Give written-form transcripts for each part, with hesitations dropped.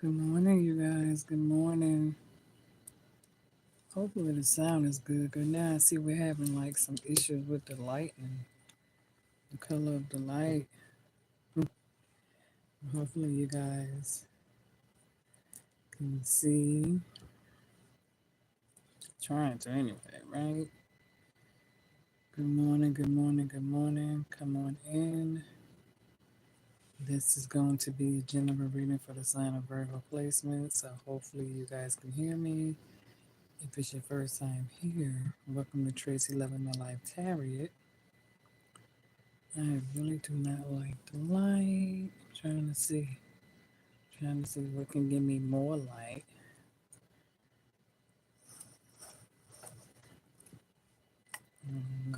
Good morning, you guys. Good morning. Hopefully the sound is good. Good now. I see we're having like some issues with the light and the color of the light. Hopefully you guys can see. Trying to anyway, right? Good morning. Good morning. Good morning. Come on in. This is going to be a general reading for the sign of Virgo placement. So hopefully you guys can hear me. If it's your first time here, welcome to Tracy Loving My Life Tarot. I really do not like the light. Trying to see what can give me more light. Mm,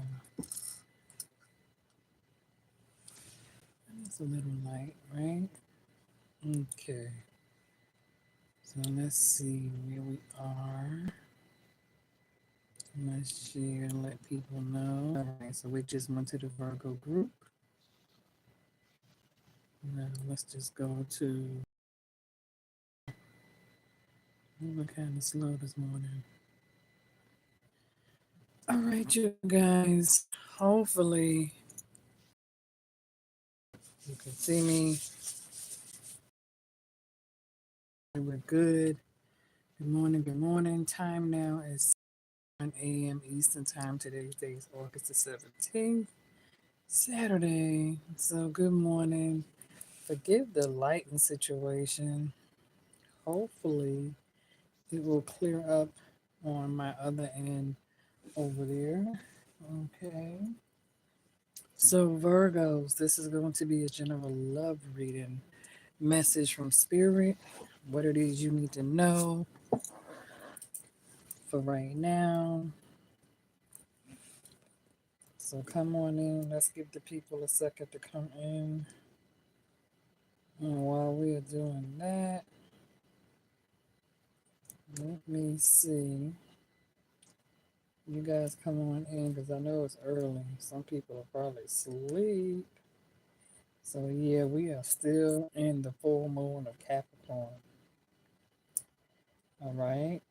It's a little light, right? Okay. So let's see where we are. Let's share and let people know. All right. So we just went to the Virgo group. Now let's just go to. We're kind of slow this morning. All right, you guys. Hopefully you can see me. We're good. Good morning. Good morning. Time now is 1 a.m. Eastern Time. Today's date is August the 17th, Saturday. So, good morning. Forgive the lighting situation. Hopefully, it will clear up on my other end over there. Okay. So, Virgos, this is going to be a general love reading message from Spirit. What it is you need to know for right now. So come on in. Let's give the people a second to come in. And while we are doing that, let me see. You guys come on in because I know it's early. Some people are probably asleep. So yeah, we are still in the full moon of Capricorn. All right.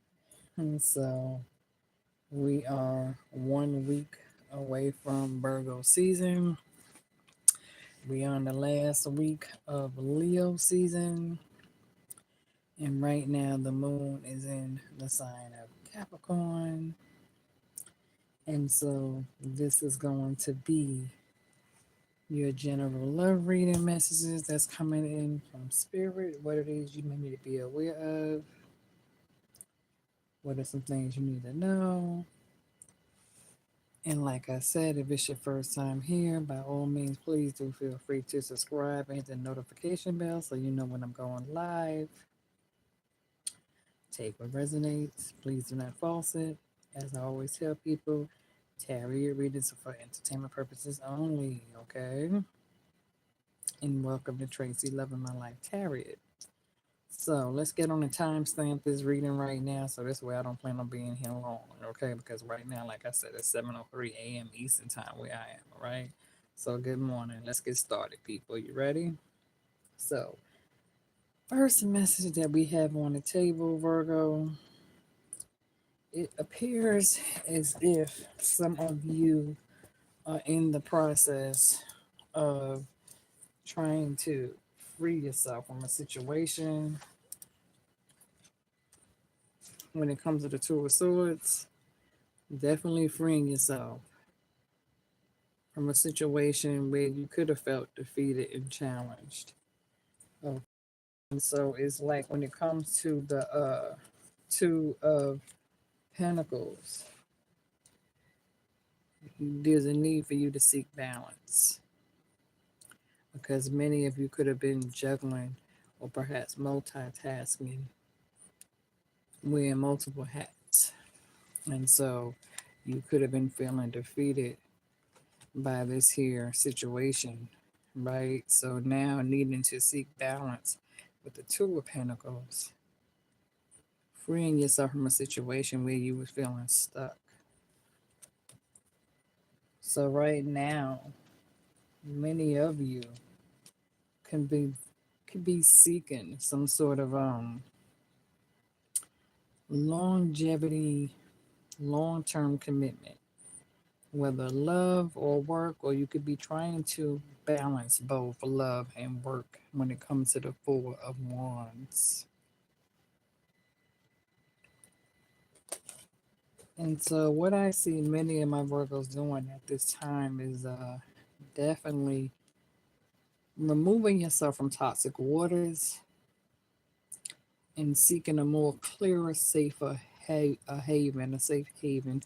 And so we are 1 week away from Virgo season. We are on the last week of Leo season. And right now, the moon is in the sign of Capricorn. And so, this is going to be your general love reading messages that's coming in from Spirit. What it is you may need to be aware of. What are some things you need to know? And like I said, if it's your first time here, by all means, please do feel free to subscribe and hit the notification bell so you know when I'm going live. Take what resonates. Please do not false it. As I always tell people, tarot readings are for entertainment purposes only, okay? And welcome to Tracy Loving My Life Tarot. So let's get on the timestamp this reading right now. So this way I don't plan on being here long, okay? Because right now, like I said, it's 7:03 a.m. Eastern time where I am, all right? So good morning. Let's get started, people. You ready? So first message that we have on the table, Virgo. It appears as if some of you are in the process of trying to free yourself from a situation. When it comes to the Two of Swords, definitely freeing yourself from a situation where you could have felt defeated and challenged. Okay. And so it's like when it comes to the Two of Pentacles, there's a need for you to seek balance because many of you could have been juggling or perhaps multitasking, wearing multiple hats. And so you could have been feeling defeated by this here situation, right? So now needing to seek balance with the Two of Pentacles, freeing yourself from a situation where you were feeling stuck. So right now, many of you can be could be seeking some sort of longevity, long-term commitment, whether love or work, or you could be trying to balance both love and work when it comes to the Four of Wands. And so, what I see many of my Virgos doing at this time is definitely removing yourself from toxic waters and seeking a more clearer, safer a haven, a safe haven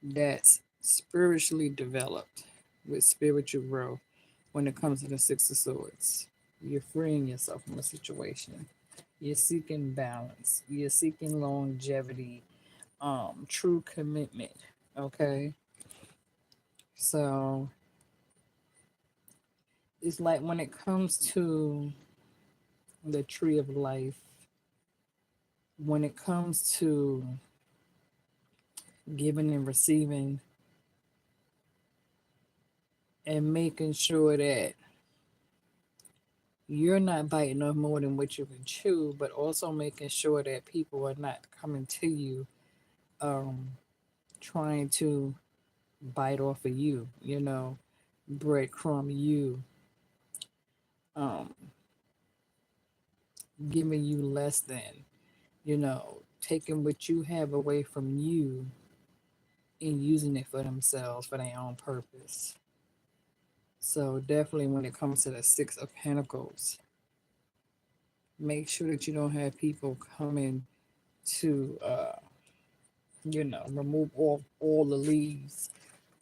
that's spiritually developed with spiritual growth when it comes to the Six of Swords. You're freeing yourself from a situation. You're seeking balance. You're seeking longevity, true commitment. Okay. So it's like when it comes to the tree of life, when it comes to giving and receiving and making sure that you're not biting off more than what you can chew, but also making sure that people are not coming to you um, trying to bite off of you, breadcrumb you, um, giving you less than, taking what you have away from you and using it for themselves for their own purpose. So definitely when it comes to the Six of Pentacles, make sure that you don't have people coming to remove all the leaves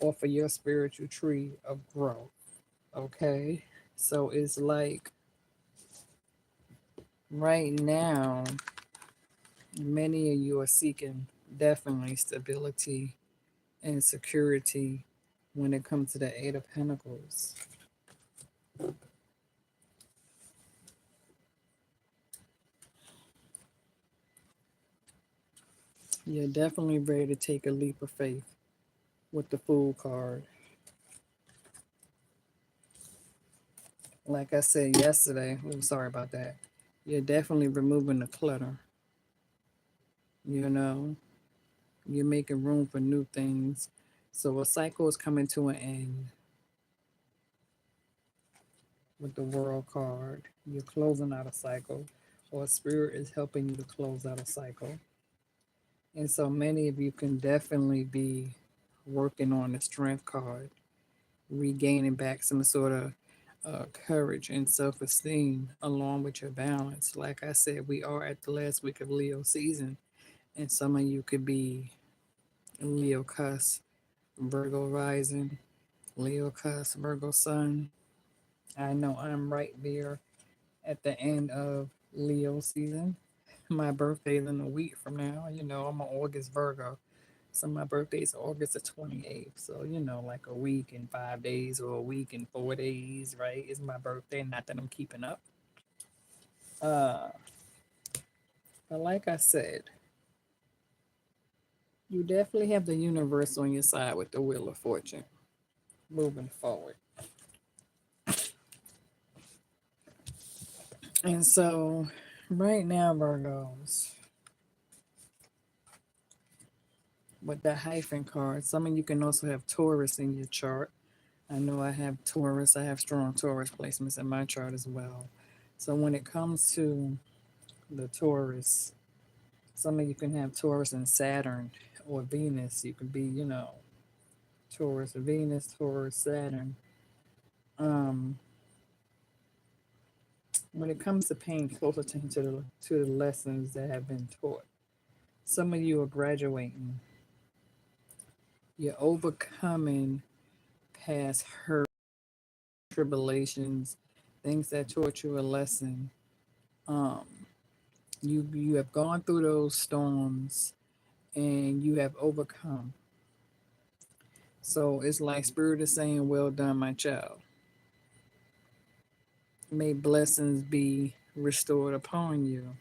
off of your spiritual tree of growth. Okay. So it's like right now, many of you are seeking definitely stability and security when it comes to the Eight of Pentacles. You're definitely ready to take a leap of faith with the Fool card. Like I said yesterday, I'm sorry about that. You're definitely removing the clutter. You know, you're making room for new things. So a cycle is coming to an end with the World card. You're closing out a cycle, or Spirit is helping you to close out a cycle. And so many of you can definitely be working on the Strength card, regaining back some sort of courage and self esteem along with your balance. Like I said, we are at the last week of Leo season, and some of you could be Leo Cusp, Virgo rising, Leo Cusp, Virgo sun. I know I'm right there at the end of Leo season. My birthday's in a week from now. I'm an August Virgo. So my birthday's August the 28th. So, like a week and 5 days or a week and 4 days, right? Is my birthday. Not that I'm keeping up. Uh, but like I said, you definitely have the universe on your side with the Wheel of Fortune moving forward. And so, right now, Virgos, with the hyphen card, some of you can also have Taurus in your chart. I know I have Taurus. I have strong Taurus placements in my chart as well. So when it comes to the Taurus, some of you can have Taurus and Saturn or Venus. You could be, Taurus, Venus, Taurus, Saturn. Um, when it comes to paying close attention to the lessons that have been taught, some of you are graduating. You're overcoming past hurt, tribulations, things that taught you a lesson. Um, you have gone through those storms and you have overcome. So it's like Spirit is saying, well done, my child. May blessings be restored upon you.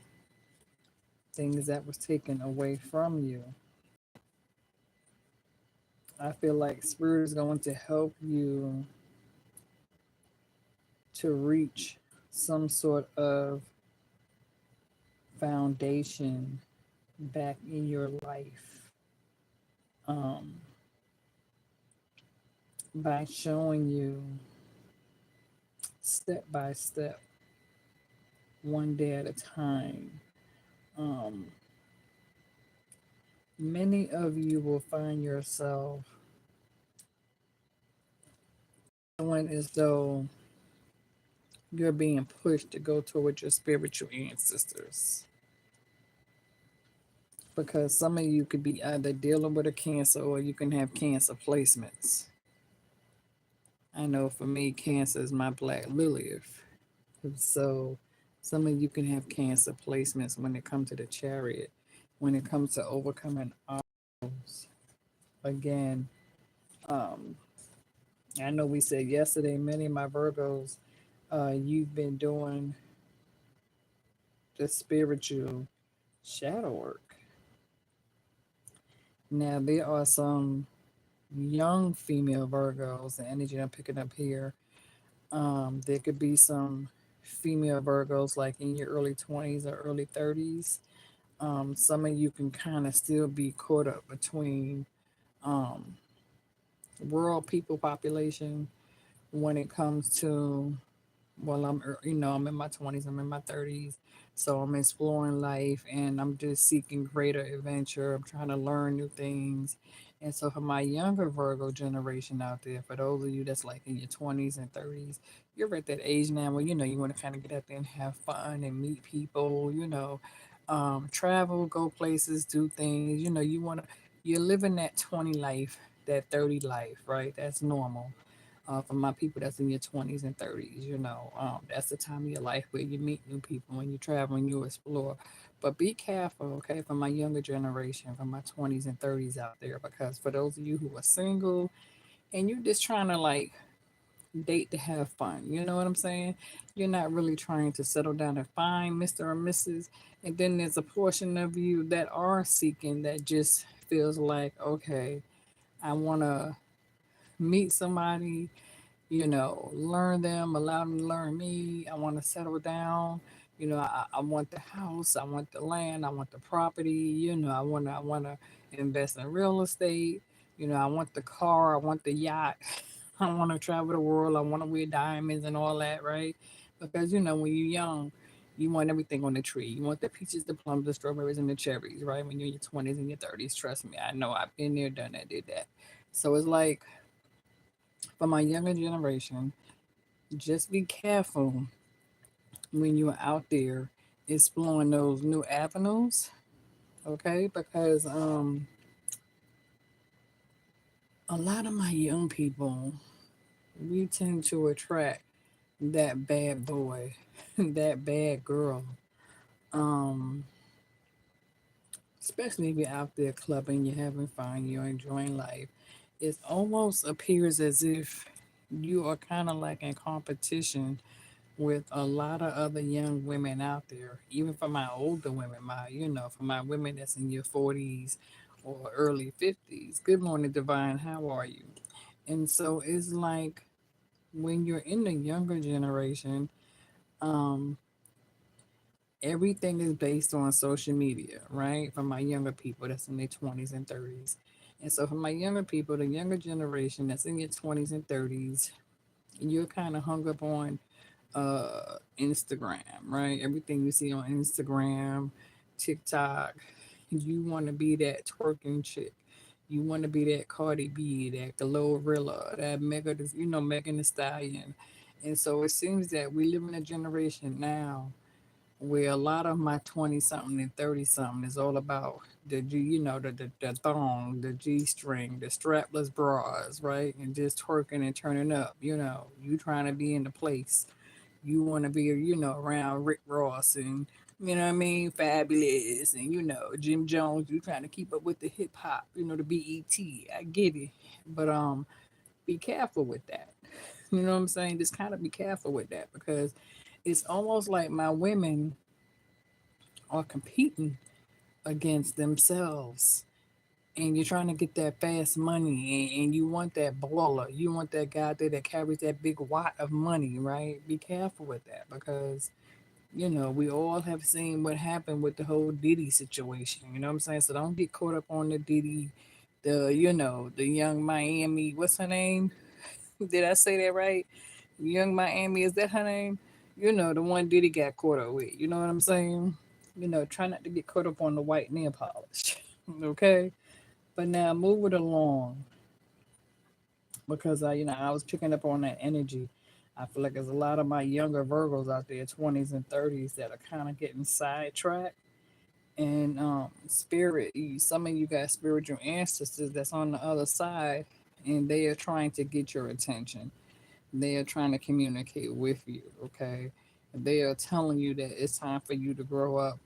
Things that was taken away from you. I feel like Spirit is going to help you to reach some sort of foundation back in your life, um, by showing you step by step, one day at a time. Um, Many of you will find yourself feeling as though you're being pushed to go toward your spiritual ancestors, because some of you could be either dealing with a cancer or you can have cancer placements. I know for me, cancer is my black Lilith. So some of you can have cancer placements when it comes to the chariot, when it comes to overcoming obstacles. Again, um, I know we said yesterday, many of my Virgos, you've been doing the spiritual shadow work. Now, there are some young female Virgos, the energy I'm picking up here. There could be some female Virgos like in your early 20s or early 30s. Some of you can kind of still be caught up between um, world people population when it comes to, well, I'm in my 20s, I'm in my 30s, so I'm exploring life and I'm just seeking greater adventure. I'm trying to learn new things. And so for my younger Virgo generation out there, for those of you that's like in your 20s and 30s, you're at that age now where you want to kind of get out there and have fun and meet people, travel, go places, do things. You're living that 20 life, that 30 life, right? That's normal. For my people that's in your 20s and 30s, that's the time of your life where you meet new people, when you travel and you explore. But be careful, okay, for my younger generation, for my 20s and 30s out there, because for those of you who are single and you're just trying to like date to have fun, you know what I'm saying? You're not really trying to settle down and find Mr. or Mrs. And then there's a portion of you that are seeking that just feels like, okay, I want to meet somebody, learn them, allow them to learn me. I want to settle down. I want the house, I want the land, I want the property. I want to invest in real estate. I want the car, I want the yacht. I want to travel the world. I want to wear diamonds and all that, right? Because when you're young, you want everything on the tree. You want the peaches, the plums, the strawberries, and the cherries, right? When you're in your 20s and your 30s, trust me, I know I've been there, done that, did that. So it's like, for my younger generation, just be careful when you're out there exploring those new avenues, okay? Because a lot of my young people, we tend to attract that bad boy, that bad girl. Um, Especially if you're out there clubbing, you're having fun, you're enjoying life. It almost appears as if you are kind of like in competition with a lot of other young women out there, even for my older women, for my women that's in your 40s or early 50s. Good morning, Divine. How are you? And so it's like when you're in the younger generation, um, everything is based on social media, right? For my younger people that's in their 20s and 30s. And so for my younger people, the younger generation that's in your 20s and 30s, you're kind of hung up on Instagram, right? Everything you see on Instagram, TikTok, you want to be that twerking chick. You want to be that Cardi B, that Glorilla, that Megan Thee Stallion. And so it seems that we live in a generation now where a lot of my 20 something and 30 something is all about the thong, the G string, the strapless bras, right? And just twerking and turning up, you trying to be in the place. You want to be, around Rick Ross and, what I mean, Fabulous and, Jim Jones. You trying to keep up with the hip hop, the BET. I get it. But be careful with that. You know what I'm saying? Just kind of be careful with that, because it's almost like my women are competing against themselves. and you're trying to get that fast money, and you want that baller, you want that guy there that carries that big wad of money, right? Be careful with that because we all have seen what happened with the whole Diddy situation. You know what I'm saying? So don't get caught up on the Diddy, the young Miami. What's her name? Did I say that right? Young Miami, is that her name? The one Diddy got caught up with. You know what I'm saying? Try not to get caught up on the white nail polish. Okay? But now move it along because I was picking up on that energy. I feel like there's a lot of my younger Virgos out there, 20s and 30s, that are kind of getting sidetracked. And some of you got spiritual ancestors that's on the other side, and they are trying to get your attention. They are trying to communicate with you, okay? They are telling you that it's time for you to grow up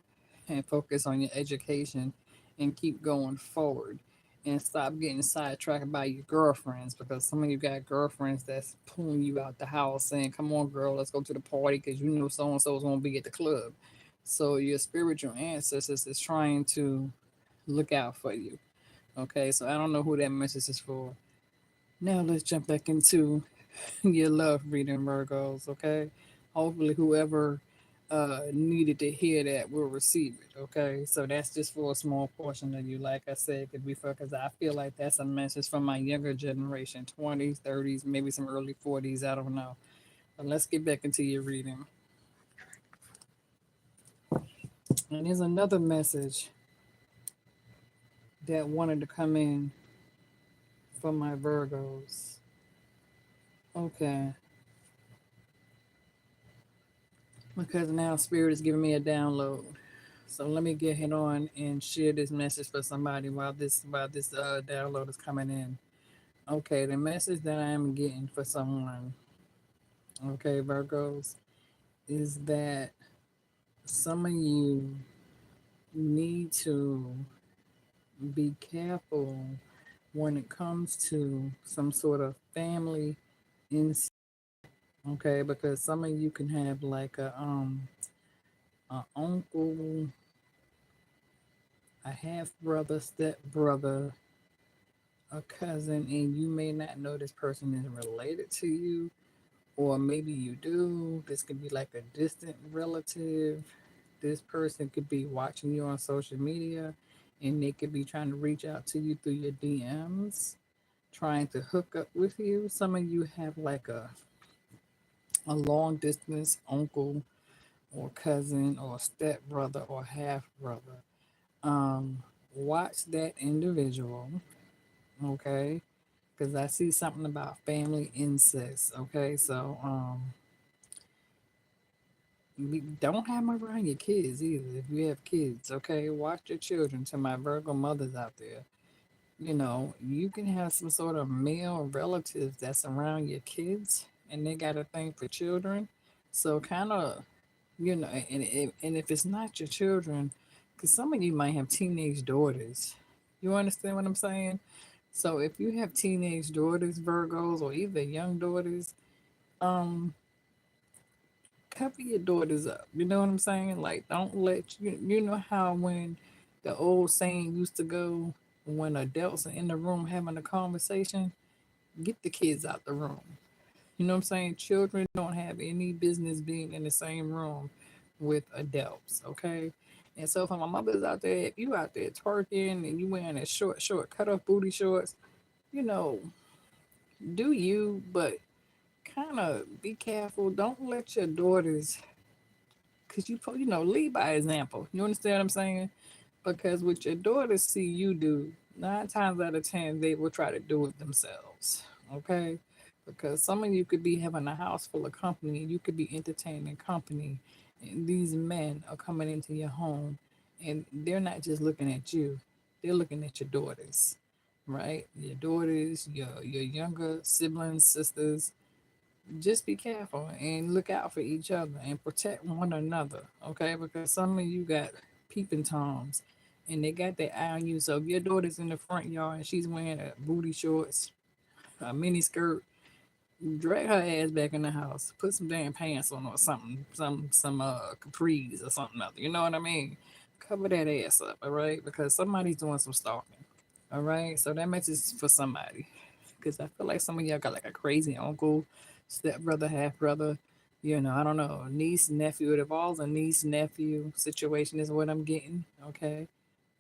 and focus on your education and keep going forward and stop getting sidetracked by your girlfriends because some of you got girlfriends that's pulling you out the house saying, come on, girl, let's go to the party because so and so is going to be at the club. So your spiritual ancestors is trying to look out for you. Okay, so I don't know who that message is for. Now let's jump back into your love reading, Virgos. Okay, hopefully whoever needed to hear that will receive it. Okay, so that's just for a small portion of you. Like I said, could be for because I feel like that's a message from my younger generation, 20s, 30s, maybe some early 40s. I don't know. But let's get back into your reading. And here's another message that wanted to come in from my Virgos. Okay, because now Spirit is giving me a download. So let me get head on and share this message for somebody while this download is coming in. Okay, the message that I am getting for someone, okay, Virgos, is that some of you need to be careful when it comes to some sort of family insight. Okay, because some of you can have like a uncle, a half brother, step brother, a cousin, and you may not know this person is related to you, or maybe you do. This could be like a distant relative. This person could be watching you on social media, and they could be trying to reach out to you through your DMs, trying to hook up with you. Some of you have like a long distance uncle or cousin or step brother or half brother. Watch that individual, okay? Because I see something about family incest. Okay, so don't have them around your kids either. If you have kids, okay, watch your children. To my Virgo mothers out there, you can have some sort of male relatives that's around your kids, and they got a thing for children. So kind of, and if it's not your children, because some of you might have teenage daughters. You understand what I'm saying? So if you have teenage daughters, Virgos, or even young daughters, um, cover your daughters up. You know what I'm saying? Like, don't let you know how when the old saying used to go, when adults are in the room having a conversation, get the kids out the room. You know what I'm saying? Children don't have any business being in the same room with adults. Okay. And so for my mothers out there, if you out there twerking and you wearing a short cut off booty shorts, you know, do you, but kind of be careful. Don't let your daughters, because lead by example. You understand what I'm saying? Because what your daughters see you do, 9 times out of 10, they will try to do it themselves. Okay? Because some of you could be having a house full of company, you could be entertaining company, and these men are coming into your home, and they're not just looking at you, they're looking at your daughters, right? Your daughters, your younger siblings, sisters, just be careful and look out for each other and protect one another, okay? Because some of you got peeping toms and they got their eye on you. So if your daughter's in the front yard and she's wearing a booty shorts, a mini skirt, drag her ass back in the house. Put some damn pants on or something, some capris or something other. You know what I mean? Cover that ass up, all right? Because somebody's doing some stalking. All right. So that message is for somebody. Because I feel like some of y'all got like a crazy uncle, step brother, half brother. I don't know, niece, nephew. It involves a niece, nephew situation is what I'm getting. Okay.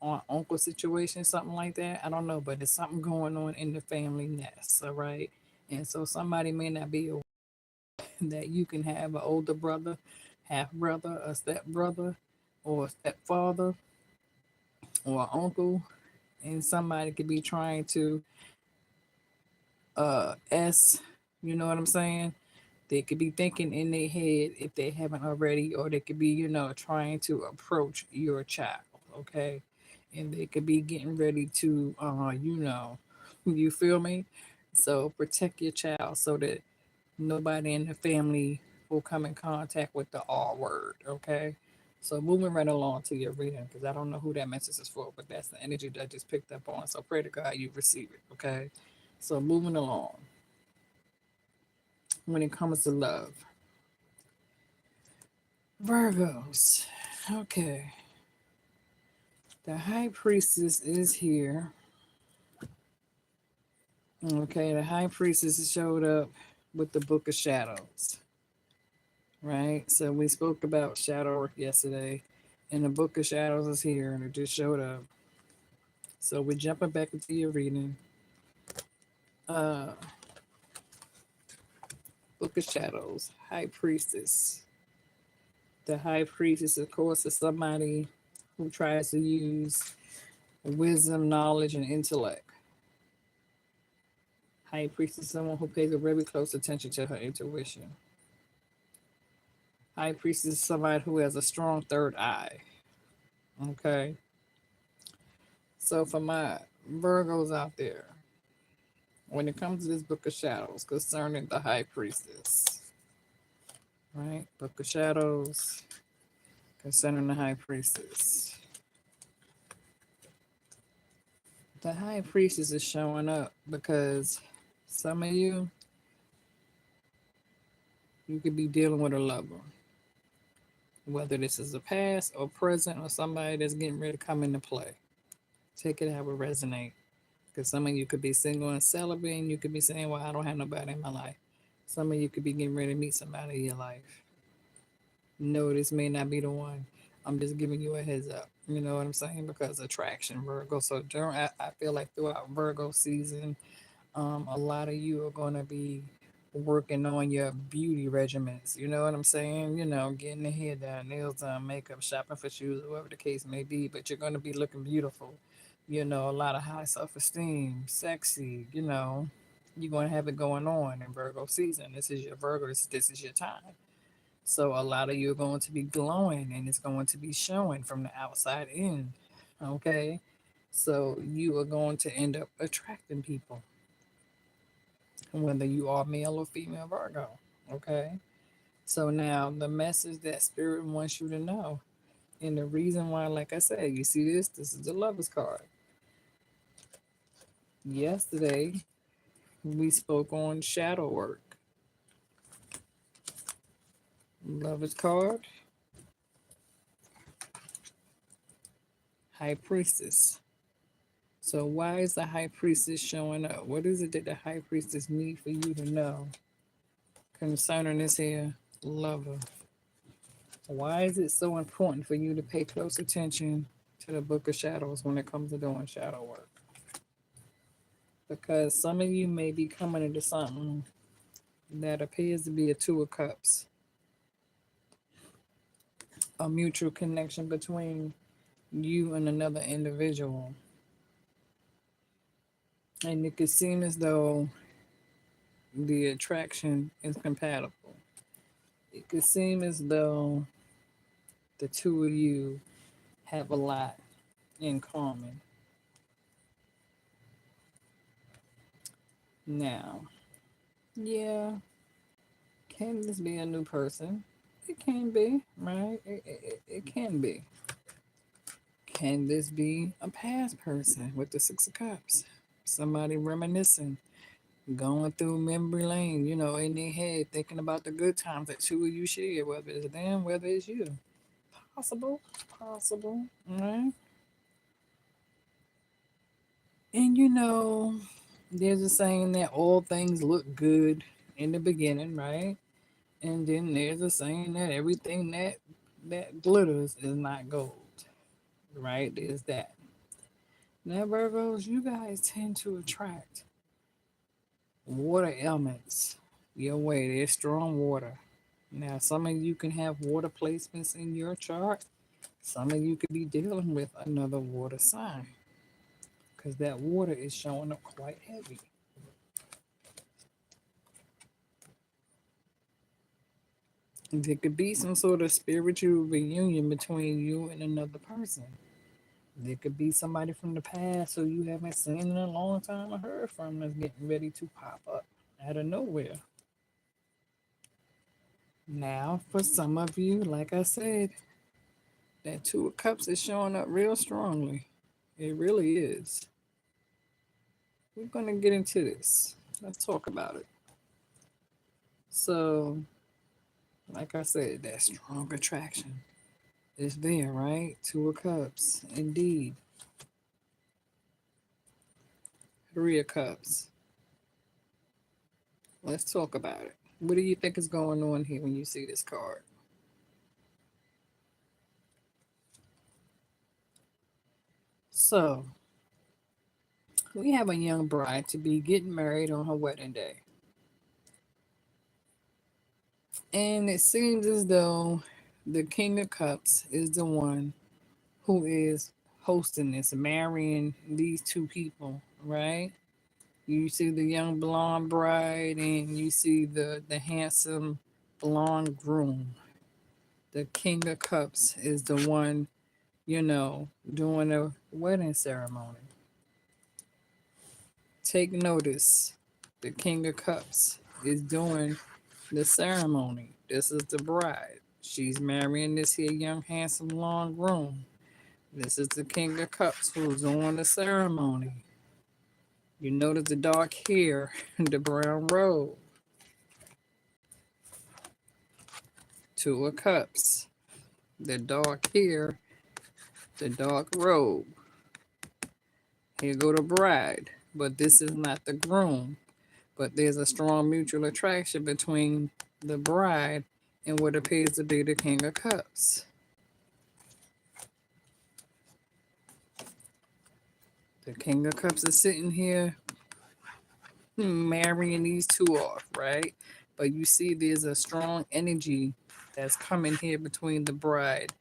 On uncle situation, something like that. I don't know, but there's something going on in the family nest. All right. And so somebody may not be aware that you can have an older brother, half brother, a step brother, or a stepfather, or an uncle, and somebody could be trying to s you know what I'm saying, they could be thinking in their head if they haven't already, or they could be trying to approach your child. Okay. And they could be getting ready to you feel me, so protect your child so that nobody in the family will come in contact with the R word. Okay. So moving right along to your reading, because I don't know who that message is for, but that's the energy that I just picked up on. So pray to God you receive it. Okay. So moving along, when it comes to love, Virgos. Okay. The high priestess is here. Okay, the high priestess showed up with the book of shadows. Right? So we spoke about shadow work yesterday, and the book of shadows is here and it just showed up. So we're jumping back into your reading. Uh Book of Shadows, High Priestess. The High Priestess, of course, is somebody who tries to use wisdom, knowledge, and intellect. High Priestess is someone who pays a very close attention to her intuition. High Priestess is somebody who has a strong third eye. Okay. So for my Virgos out there, when it comes to this Book of Shadows concerning the High Priestess, right? Book of Shadows concerning the High Priestess. The High Priestess is showing up because some of you could be dealing with a lover, whether this is a past or present or somebody that's getting ready to come into play. Take it how it resonate. Because some of you could be single and celibate, and you could be saying, well, I don't have nobody in my life. Some of you could be getting ready to meet somebody in your life. No, this may not be the one. I'm just giving you a heads up. You know what I'm saying? Because attraction, Virgo. So during, I feel like throughout Virgo season, a lot of you are going to be working on your beauty regimens. You know what I'm saying? Getting the hair done, nails done, makeup, shopping for shoes, whatever the case may be. But you're going to be looking beautiful. A lot of high self esteem, sexy. You're going to have it going on in Virgo season. This is your Virgo. This is your time. So a lot of you are going to be glowing, and it's going to be showing from the outside in. Okay. So you are going to end up attracting people, whether you are male or female Virgo. Okay. So now the message that Spirit wants you to know, and the reason why, like I said, you see this is the Lover's card. Yesterday, we spoke on shadow work. Lover's card, High Priestess. So why is the High Priestess showing up? What is it that the High Priestess need for you to know concerning this here lover? Why is it so important for you to pay close attention to the Book of Shadows when it comes to doing shadow work? Because some of you may be coming into something that appears to be a Two of Cups, a mutual connection between you and another individual. And it could seem as though the attraction is compatible. It could seem as though the two of you have a lot in common. Now, yeah, can this be a new person? It can be, right? It can be. Can this be a past person with the Six of Cups? Somebody reminiscing, going through memory lane, in their head, thinking about the good times that two of you shared, whether it's them, whether it's you. Possible, possible, right? And there's a saying that all things look good in the beginning, right? And then there's a saying that everything that glitters is not gold, right? There's that. Now, Virgos, you guys tend to attract water elements your way. There's strong water. Now, some of you can have water placements in your chart. Some of you could be dealing with another water sign because that water is showing up quite heavy. There could be some sort of spiritual reunion between you and another person. There could be somebody from the past who you haven't seen in a long time or heard from that's getting ready to pop up out of nowhere. Now, for some of you, like I said, that Two of Cups is showing up real strongly. It really is. We're going to get into this. Let's talk about it. So, like I said, that strong attraction is there, right? Two of Cups, indeed. Three of Cups. Let's talk about it. What do you think is going on here when you see this card? So, we have a young bride to be getting married on her wedding day. And it seems as though the King of Cups is the one who is hosting this, marrying these two people, right? You see the young blonde bride and you see the handsome blonde groom. The King of Cups is the one, doing a wedding ceremony. Take notice. The King of Cups is doing the ceremony. This is the bride. She's marrying this here young, handsome, blonde groom. This is the King of Cups who's doing the ceremony. You notice the dark hair, the brown robe. Two of Cups, the dark hair, the dark robe. Here go the bride, but this is not the groom. But there's a strong mutual attraction between the bride and what appears to be the King of Cups. The King of Cups is sitting here marrying these two off, right? But you see, there's a strong energy that's coming here between the bride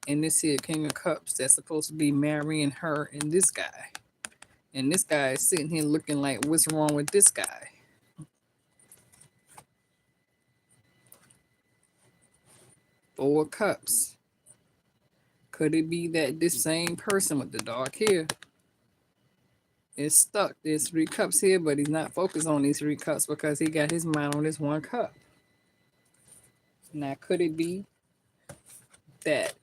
and this here King of Cups that's supposed to be marrying her and this guy. And this guy is sitting here looking like, what's wrong with this guy? Four of Cups. Could it be that this same person with the dark hair is stuck? There's three cups here, but he's not focused on these three cups because he got his mind on this one cup. Now, could it be that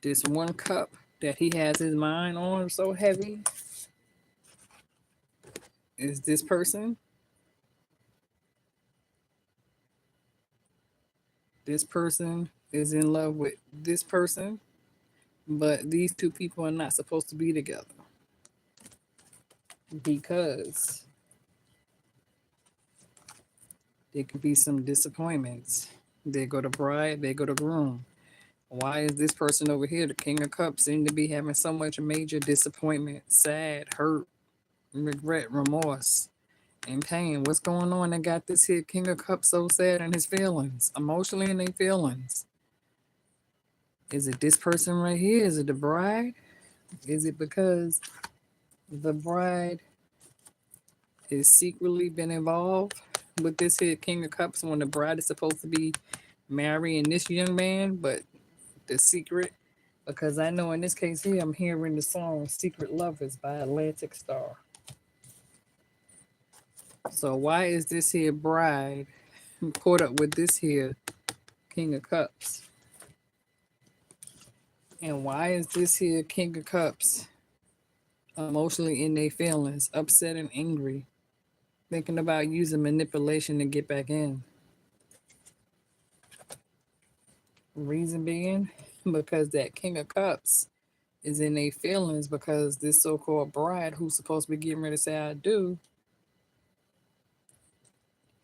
this one cup that he has his mind on so heavy is this person? This person is in love with this person, but these two people are not supposed to be together because there could be some disappointments. They go to bride, they go to groom. Why is this person over here, the King of Cups, seem to be having so much major disappointment, sad, hurt, regret, remorse, and pain? What's going on that got this here King of Cups so sad in his feelings, emotionally in their feelings? Is it this person right here? Is it the bride? Is it because the bride has secretly been involved with this here King of Cups when the bride is supposed to be marrying this young man, but the secret? Because I know in this case here, I'm hearing the song Secret Lovers by Atlantic Star. So why is this here bride caught up with this here King of Cups? And why is this here King of Cups emotionally in their feelings, upset and angry, thinking about using manipulation to get back in? Reason being, because that King of Cups is in their feelings because this so-called bride who's supposed to be getting ready to say I do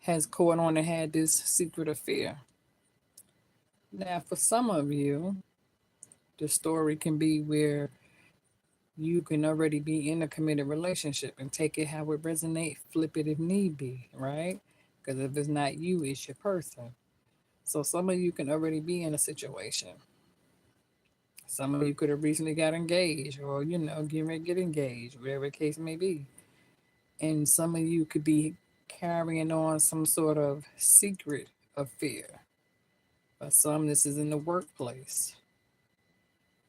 has caught on and had this secret affair. Now, for some of you, the story can be where you can already be in a committed relationship and take it how it resonate, flip it if need be, right? Because if it's not you, it's your person. So some of you can already be in a situation. Some of you could have recently got engaged or, getting ready to get engaged, whatever the case may be. And some of you could be carrying on some sort of secret affair. For some, this is in the workplace.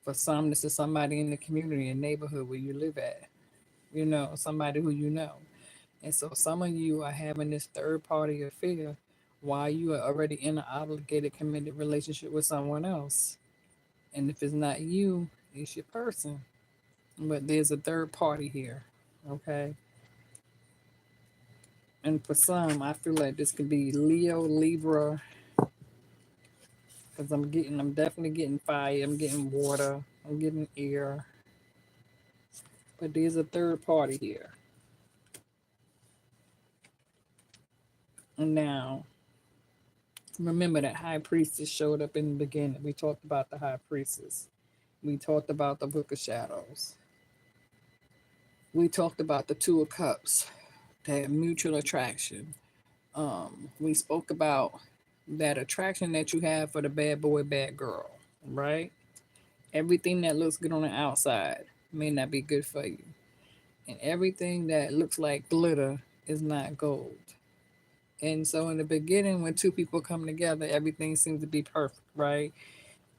For some, this is somebody in the community and neighborhood where you live at, somebody who you know. And so some of you are having this third party affair while you are already in an obligated, committed relationship with someone else. And if it's not you, it's your person. But there's a third party here. Okay. And for some, I feel like this could be Leo, Libra, because I'm definitely getting fire. I'm getting water. I'm getting air. But there's a third party here. Now, remember that high priestess showed up in the beginning. We talked about the high priestess. We talked about the book of shadows. We talked about the two of cups, that mutual attraction. We spoke about that attraction that you have for the bad boy, bad girl, right? Everything that looks good on the outside may not be good for you. And everything that looks like glitter is not gold. And so in the beginning, when two people come together, everything seems to be perfect, right?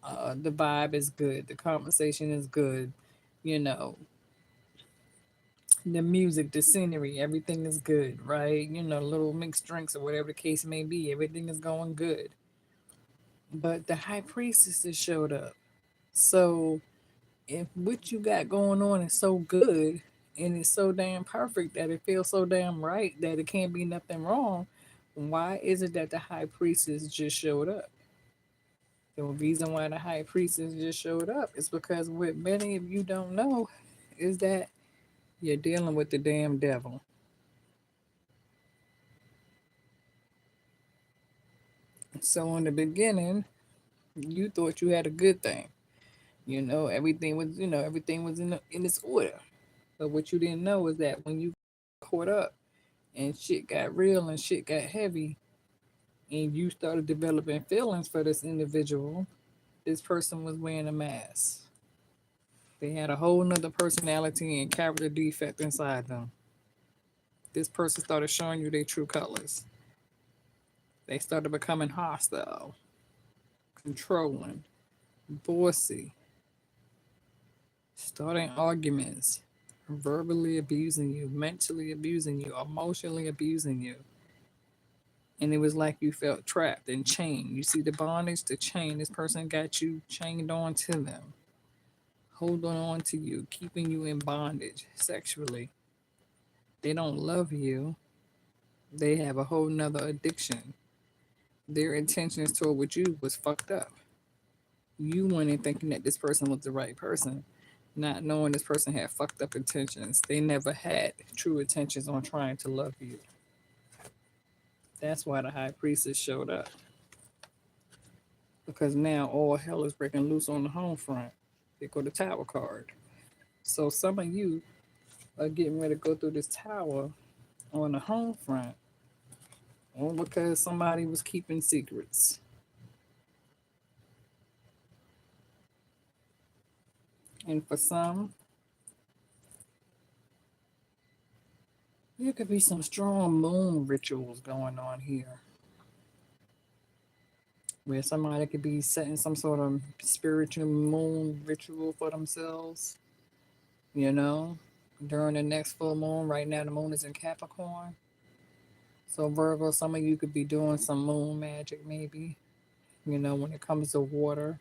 The vibe is good, the conversation is good, you know, the music, the scenery, everything is good, right? Little mixed drinks or whatever the case may be, everything is going good. But the high priestess has showed up. So if what you got going on is so good and it's so damn perfect that it feels so damn right that it can't be nothing wrong, why is it that the high priestess just showed up? The reason why the high priestess just showed up is because what many of you don't know is that you're dealing with the damn devil. So in the beginning, you thought you had a good thing. Everything was in its order. But what you didn't know is that when you caught up and shit got real and shit got heavy, and you started developing feelings for this individual, this person was wearing a mask. They had a whole nother personality and character defect inside them. This person started showing you their true colors. They started becoming hostile, controlling, bossy, starting arguments, verbally abusing you, mentally abusing you, emotionally abusing you. And it was like you felt trapped and chained. You see the bondage, the chain. This person got you chained on to them, holding on to you, keeping you in bondage sexually. They don't love you. They have a whole nother addiction. Their intentions toward what you was fucked up. You went in thinking that this person was the right person, not knowing this person had fucked up intentions. They never had true intentions on trying to love you. That's why the high priestess showed up. Because now all hell is breaking loose on the home front. They go to tower card. So some of you are getting ready to go through this tower on the home front, all because somebody was keeping secrets. And for some, there could be some strong moon rituals going on here, where somebody could be setting some sort of spiritual moon ritual for themselves, you know, during the next full moon. Right now, the moon is in Capricorn. So, Virgo, some of you could be doing some moon magic, maybe, when it comes to water.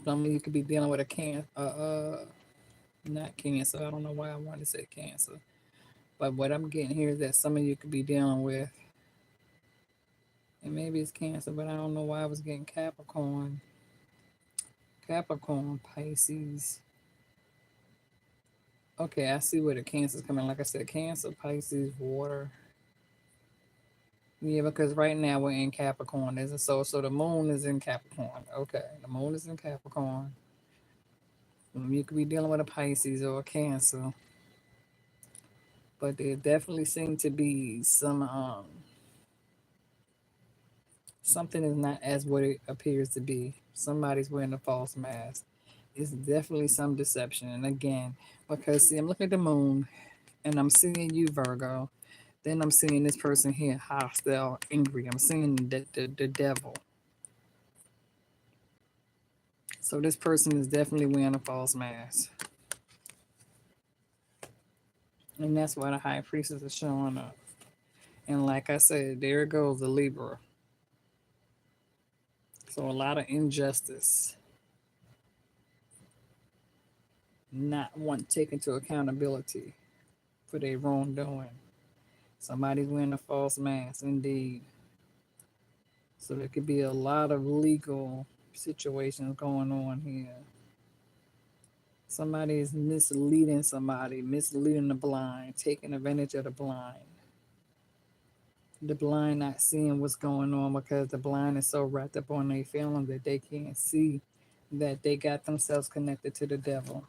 Some of you could be dealing with a not cancer. I don't know why I wanted to say cancer. But what I'm getting here is that some of you could be dealing with, and maybe it's cancer, but I don't know why I was getting Capricorn. Capricorn, Pisces. Okay, I see where the Cancer's coming. Like I said, Cancer, Pisces, water. Yeah, because right now we're in Capricorn. There's a so the moon is in Capricorn. Okay, the moon is in Capricorn. You could be dealing with a Pisces or a Cancer, but there definitely seem to be something is not as what it appears to be. Somebody's wearing a false mask. It's definitely some deception. And again, because see, I'm looking at the moon and I'm seeing you, Virgo. Then I'm seeing this person here, hostile, angry. I'm seeing the devil. So this person is definitely wearing a false mask. And that's why the high priestess is showing up. And like I said, there goes the Libra. So a lot of injustice, not want taken to accountability for their wrongdoing. Somebody's wearing a false mask, indeed. So there could be a lot of legal situations going on here. Somebody is misleading somebody, misleading the blind, taking advantage of the blind. The blind not seeing what's going on because the blind is so wrapped up on their feelings that they can't see that they got themselves connected to the devil.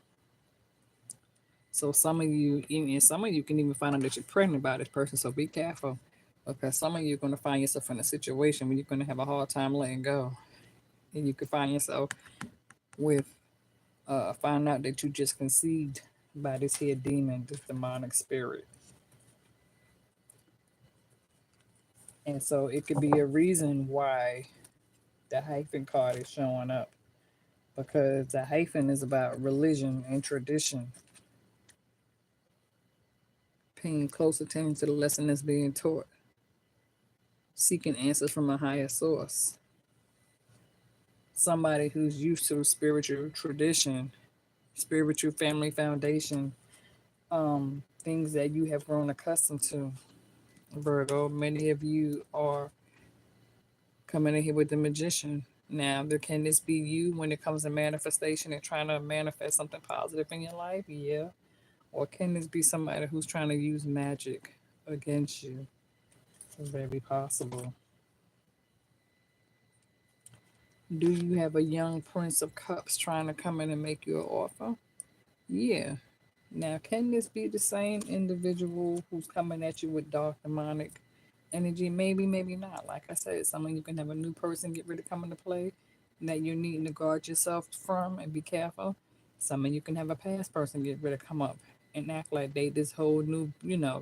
So some of you can even find out that you're pregnant by this person. So be careful, because some of you are going to find yourself in a situation where you're going to have a hard time letting go, and you could find yourself with find out that you just conceived by this here demon, this demonic spirit. And so it could be a reason why the hyphen card is showing up, because the hyphen is about religion and tradition, paying close attention to the lesson that's being taught, seeking answers from a higher source. Somebody who's used to spiritual tradition, spiritual family foundation, things that you have grown accustomed to. Virgo, many of you are coming in here with the magician. Now, can this be you when it comes to manifestation and trying to manifest something positive in your life? Yeah. Or can this be somebody who's trying to use magic against you? It's very possible. Do you have a young Prince of Cups trying to come in and make you an offer? Yeah. Now, can this be the same individual who's coming at you with dark demonic energy? Maybe, maybe not. Like I said, some of you can have a new person get ready to come into play that you're needing to guard yourself from and be careful. Some of you can have a past person get ready to come up and act like they this whole new,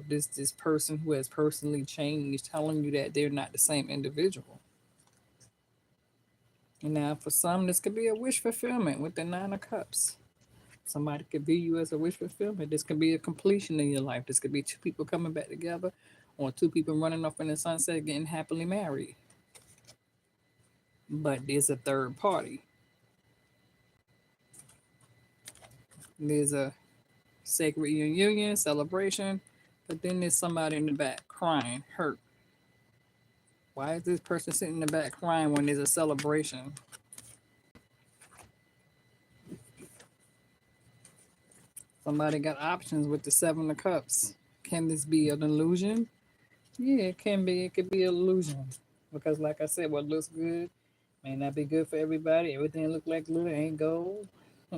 this person who has personally changed, telling you that they're not the same individual. And now, for some, this could be a wish fulfillment with the Nine of Cups. Somebody could be you as a wish fulfillment. This could be a completion in your life. This could be two people coming back together, or two people running off in the sunset getting happily married. But there's a third party. There's a sacred union, celebration, but then there's somebody in the back crying, hurt. Why is this person sitting in the back crying when there's a celebration? Somebody got options with the Seven of Cups. Can this be an illusion? Yeah, it can be. It could be an illusion. Because like I said, what looks good may not be good for everybody. Everything look like glitter ain't gold.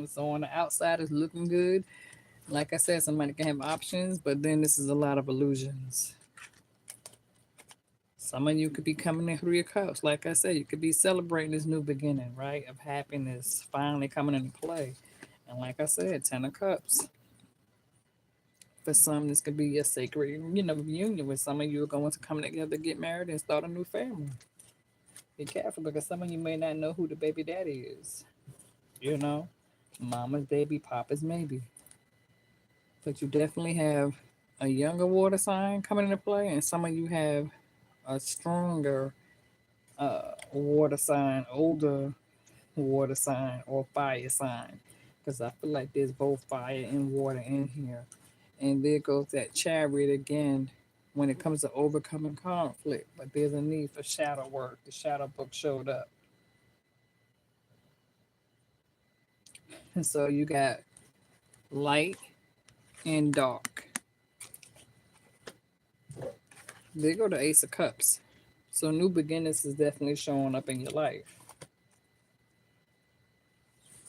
So on the outside it's looking good. Like I said, somebody can have options, but then this is a lot of illusions. Some of you could be coming in through your cups. Like I said, you could be celebrating this new beginning, right? Of happiness finally coming into play. And like I said, 10 of Cups. For some, this could be a sacred, reunion with some of you are going to come together, get married, and start a new family. Be careful, because some of you may not know who the baby daddy is. Mama's baby, papa's maybe. But you definitely have a younger water sign coming into play, and some of you have a stronger water sign, older water sign, or fire sign. Because I feel like there's both fire and water in here. And there goes that chariot again when it comes to overcoming conflict. But there's a need for shadow work. The shadow book showed up. And so you got light and dark. There go the Ace of Cups. So new beginnings is definitely showing up in your life.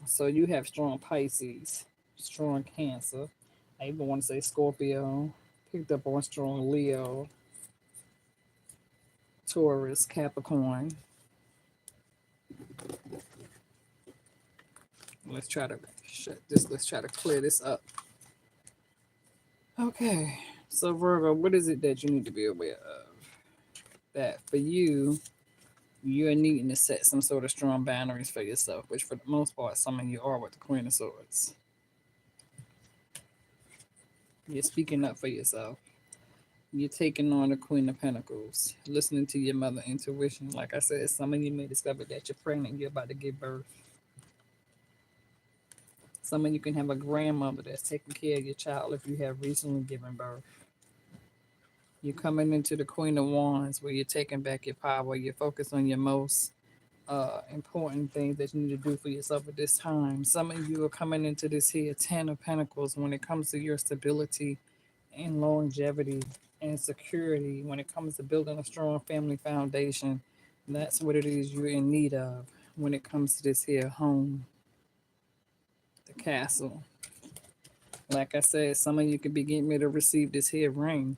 So you have strong Pisces, strong Cancer. I even want to say Scorpio. Picked up on strong Leo, Taurus, Capricorn. Let's try to shut this. Let's try to clear this up. Okay. So Virgo, what is it that you need to be aware of? That for you, you're needing to set some sort of strong boundaries for yourself, which for the most part, some of you are with the Queen of Swords. You're speaking up for yourself. You're taking on the Queen of Pentacles, listening to your mother intuition. Like I said, some of you may discover that you're pregnant, you're about to give birth. Some of you can have a grandmother that's taking care of your child if you have recently given birth. You're coming into the Queen of Wands where you're taking back your power. You're focused on your most important things that you need to do for yourself at this time. Some of you are coming into this here 10 of Pentacles when it comes to your stability and longevity and security, when it comes to building a strong family foundation. That's what it is you're in need of when it comes to this here home, the castle. Like I said, some of you could be getting ready to receive this here ring.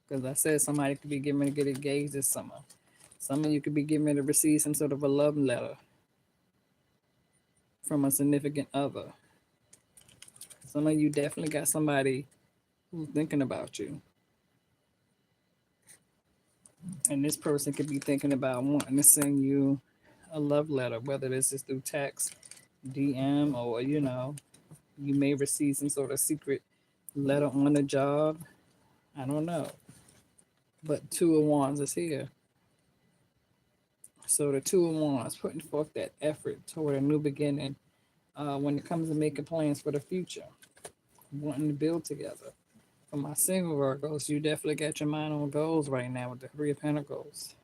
Because I said somebody could be getting ready to get engaged this summer. Some of you could be getting ready to receive some sort of a love letter from a significant other. Some of you definitely got somebody who's thinking about you. And this person could be thinking about wanting to send you a love letter, whether this is through text, DM, or you may receive some sort of secret letter on the job. I don't know. But Two of Wands is here. So the Two of Wands putting forth that effort toward a new beginning when it comes to making plans for the future, wanting to build together. For my single Virgos, you definitely got your mind on goals right now with the Three of Pentacles.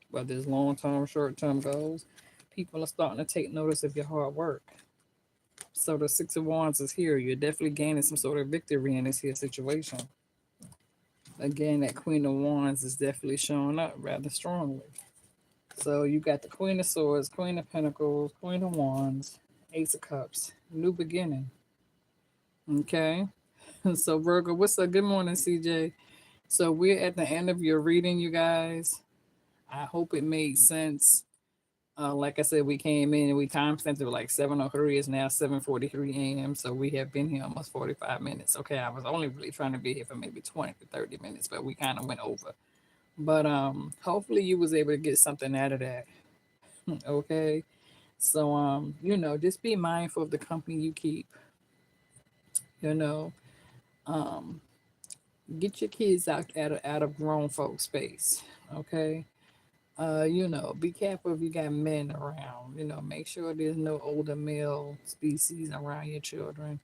Whether it's long-term, short-term goals, people are starting to take notice of your hard work. So the Six of Wands is here. You're definitely gaining some sort of victory in this here situation. Again, that Queen of Wands is definitely showing up rather strongly. So you got the Queen of Swords, Queen of Pentacles, Queen of Wands, Ace of Cups, new beginning. Okay. So Virgo, what's up? Good morning, CJ. So we're at the end of your reading, you guys. I hope it made sense. Like I said, we came in and we time stamped it like 7:03. It's now 7:43 a.m. So we have been here almost 45 minutes. Okay, I was only really trying to be here for maybe 20 to 30 minutes, but we kind of went over. But hopefully you was able to get something out of that. Okay. So just be mindful of the company you keep. You know, um, get your kids out of grown folk space. Okay. Be careful if you got men around. Make sure there's no older male species around your children.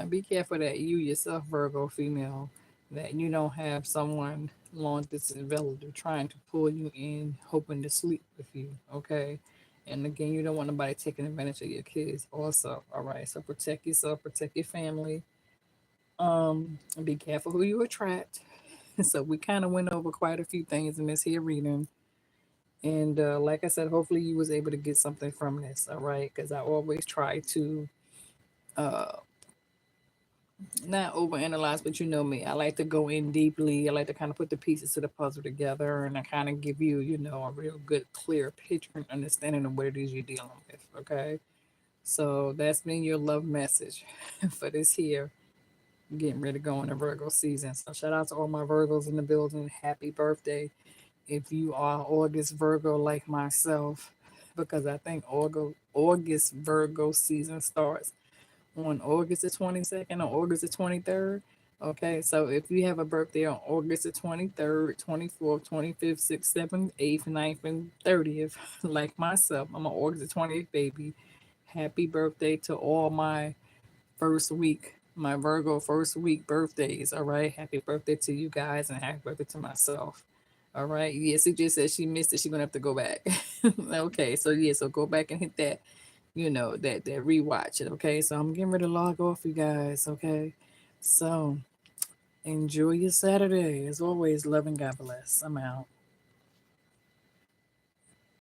Be careful that you yourself, Virgo female, that you don't have someone long distance relative trying to pull you in, hoping to sleep with you. Okay. And again, you don't want nobody taking advantage of your kids also. All right. So protect yourself, protect your family. Be careful who you attract. So we kind of went over quite a few things in this here reading. And like I said, hopefully you was able to get something from this. All right. Because I always try to uh not overanalyze, but you know me. I like to go in deeply. I like to kind of put the pieces to the puzzle together and I kind of give you, a real good, clear picture and understanding of what it is you're dealing with. Okay. So that's been your love message for this here. Getting ready to go in the Virgo season. So shout out to all my Virgos in the building. Happy birthday. If you are August Virgo like myself, because I think August Virgo season starts on August the 22nd or August the 23rd. Okay, so if you have a birthday on August the 23rd, 24th, 25th, 6th, 7th, 8th, 9th, and 30th, like myself, I'm an August the 20th baby. Happy birthday to all my Virgo first week birthdays. All right, happy birthday to you guys and happy birthday to myself. All right, yes, it just said she missed it. She's gonna have to go back. Okay, so yeah, so go back and hit that that rewatch it. Okay, so I'm getting ready to log off, you guys. Okay, so enjoy your Saturday. As always, love and God bless. I'm out.